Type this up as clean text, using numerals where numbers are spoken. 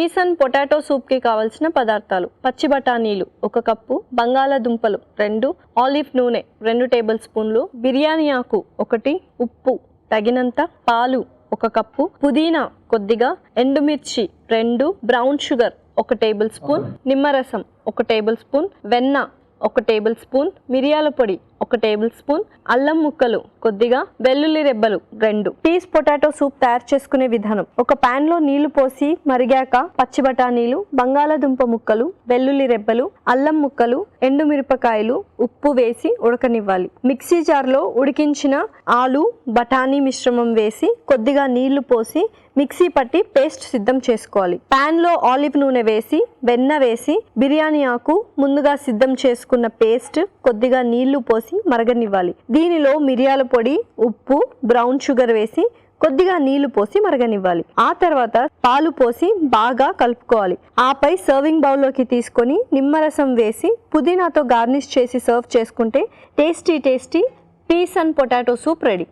Piece and potato సూప్కి కావాల్సిన పదార్థాలు: పచ్చి బఠానీలు 1 కప్పు, బంగాళాదుంపలు 2, ఆలివ్ నూనె 2 టేబుల్ స్పూన్లు, బిర్యానీ ఆకు 1, ఉప్పు తగినంత, పాలు 1 కప్పు, పుదీనా కొద్దిగా, ఎండుమిర్చి 2, బ్రౌన్ షుగర్ 1 టేబుల్ స్పూన్, నిమ్మరసం 1 టేబుల్ స్పూన్, వెన్న 1 టేబుల్ స్పూన్, మిరియాల పొడి 1 టేబుల్ స్పూన్, అల్లం ముక్కలు కొద్దిగా, వెల్లుల్లి రెబ్బలు 2. పీస్ పొటాటో సూప్ తయారు చేసుకునే విధానం: ఒక పాన్ లో నీళ్లు పోసి మరిగాక పచ్చి బఠానీలు, బంగాళాదుంప ముక్కలు, వెల్లుల్లి రెబ్బలు, అల్లం ముక్కలు, ఎండుమిరపకాయలు, ఉప్పు వేసి ఉడకనివ్వాలి. మిక్సీ జార్లో ఉడికించిన ఆలు బఠానీ మిశ్రమం వేసి కొద్దిగా నీళ్లు పోసి మిక్సీ పట్టి పేస్ట్ సిద్ధం చేసుకోవాలి. పాన్ లో ఆలివ్ నూనె వేసి, వెన్న వేసి, బిర్యానీ ఆకు, ముందుగా సిద్ధం చేసుకున్న పేస్ట్, కొద్దిగా నీళ్లు పోసి మరగనివ్వాలి. దీనిలో మిరియాల పొడి, ఉప్పు, బ్రౌన్ షుగర్ వేసి కొద్దిగా నీళ్లు పోసి మరగనివ్వాలి. ఆ తర్వాత పాలు పోసి బాగా కలుపుకోవాలి. ఆపై సర్వింగ్ బౌల్లోకి తీసుకొని నిమ్మరసం వేసి పుదీనాతో గార్నిష్ చేసి సర్వ్ చేసుకుంటే tasty peas and potato soup ready.